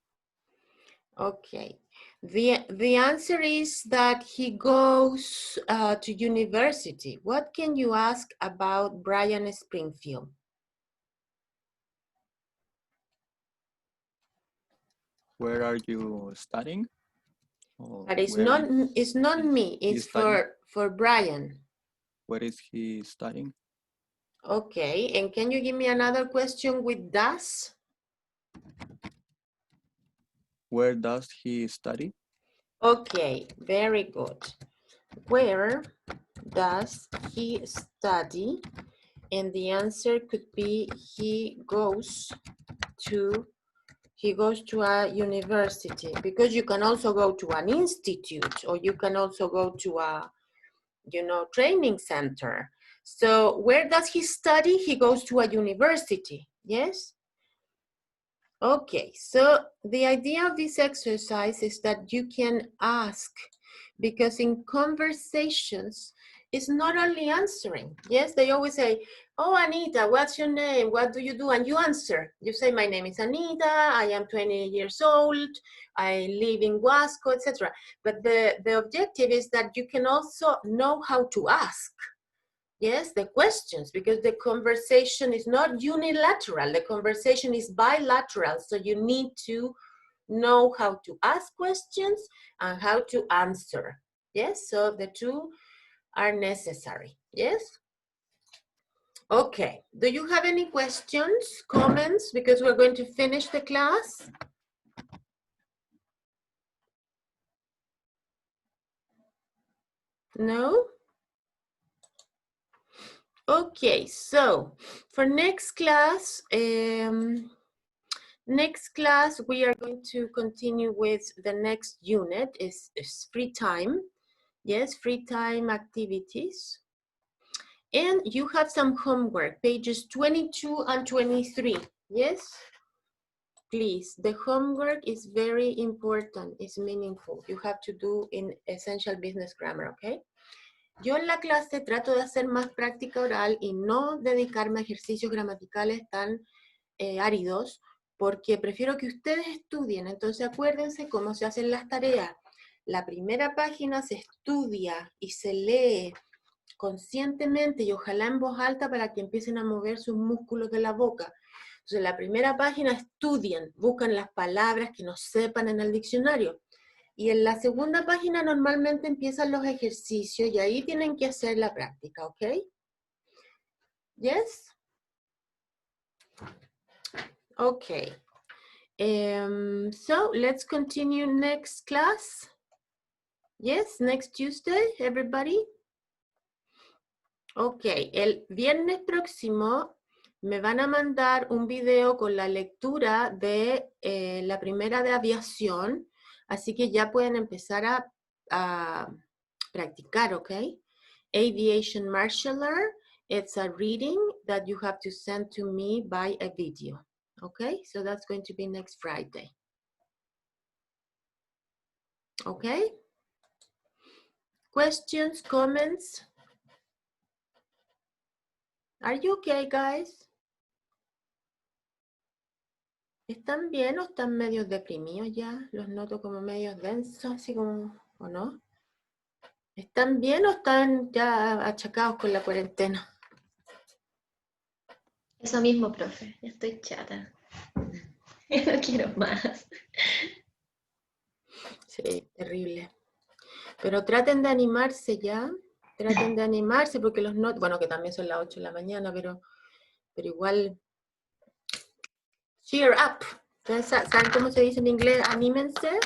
Okay. The answer is that he goes to university. What can you ask about Brian Springfield? Where are you studying? But it's not me, it's for Brian. Where is he studying? Okay, and can you give me another question with does? Where does he study? Okay, very good. Where does he study? And the answer could be he goes to a university, because you can also go to an institute, or you can also go to a, training center. So where does he study? He goes to a university, yes? Okay, so the idea of this exercise is that you can ask, because in conversations, it's not only answering. Yes, they always say, oh, Anita, what's your name? What do you do? And you answer. You say, my name is Anita, I am 20 years old, I live in Huasco, etc. But the objective is that you can also know how to ask. Yes, the questions, because the conversation is not unilateral, the conversation is bilateral. So you need to know how to ask questions and how to answer. Yes, so the two are necessary. Yes? Okay, do you have any questions, comments? Because we're going to finish the class. No? Okay, so for next class, we are going to continue with the next unit, is free time. Yes, free time activities. And you have some homework, pages 22 and 23, yes? Please, the homework is very important, it's meaningful. You have to do in Essential Business Grammar, okay? Yo en la clase trato de hacer más práctica oral y no dedicarme a ejercicios gramaticales tan áridos, porque prefiero que ustedes estudien. Entonces acuérdense cómo se hacen las tareas. La primera página se estudia y se lee conscientemente y ojalá en voz alta para que empiecen a mover sus músculos de la boca. Entonces, en la primera página estudian, buscan las palabras que no sepan en el diccionario. Y en la segunda página normalmente empiezan los ejercicios y ahí tienen que hacer la práctica, ¿ok? Yes? Okay. So let's continue next class. Yes, next Tuesday, everybody. Ok, el viernes próximo me van a mandar un video con la lectura de la primera de aviación, así que ya pueden empezar a practicar, ¿ok? Aviation Marshaller, it's a reading that you have to send to me by a video, okay? So that's going to be next Friday. Okay? Questions, comments? Are you okay, guys? ¿Están bien o están medio deprimidos ya? Los noto como medio densos, así como, ¿o no? ¿Están bien o están ya achacados con la cuarentena? Eso mismo, profe. Ya estoy chata. No quiero más. Sí, terrible. Pero traten de animarse ya. Traten de animarse porque los noto, bueno, que también son las 8 de la mañana, pero igual, cheer up. ¿Saben cómo se dice en inglés? Anímense.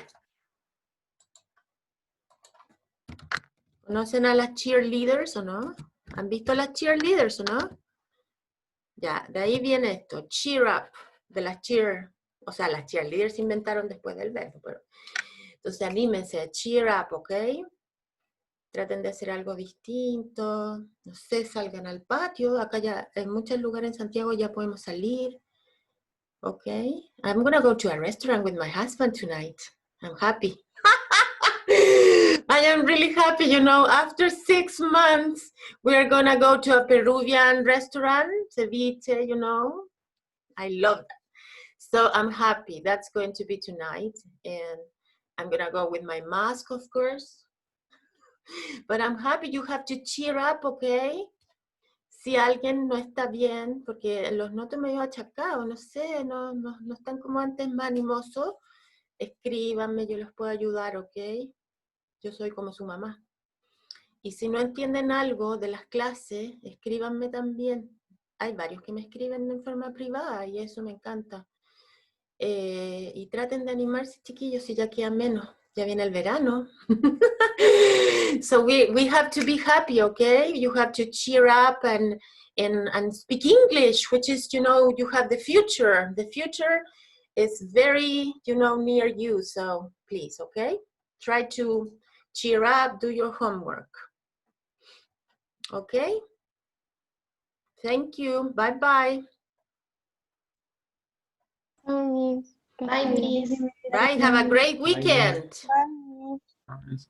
¿Conocen a las cheerleaders o no? ¿Han visto a las cheerleaders o no? Ya, de ahí viene esto, cheer up, de las cheer, o sea, las cheerleaders se inventaron después del verbo, pero entonces anímense, cheer up, ¿ok? Traten de hacer algo distinto, no sé, salgan al patio, acá ya en muchos lugares en Santiago ya podemos salir, ¿ok? I'm gonna go to a restaurant with my husband tonight, I'm happy. I am really happy, you know, after 6 months, we're gonna go to a Peruvian restaurant, ceviche, you know. I love that. So I'm happy, that's going to be tonight. And I'm gonna go with my mask, of course. But I'm happy, you have to cheer up, okay? Si alguien no está bien, porque los noto medio achacados, no sé, no están como antes más animosos, escríbanme, yo los puedo ayudar, ¿ok? Yo soy como su mamá. Y si no entienden algo de las clases, escríbanme también. hay varios que me escriben en forma privada y eso me encanta. Y traten de animarse, chiquillos, si ya quedan menos. Ya viene el verano. So we have to be happy, okay? You have to cheer up and speak English, which is, you know, you have the future. The future is very, you know, near you. So please, okay? Try to cheer up, do your homework. Okay? Thank you. Bye-bye. Bye, Miss. Bye. Have a great weekend. Bye. Nice.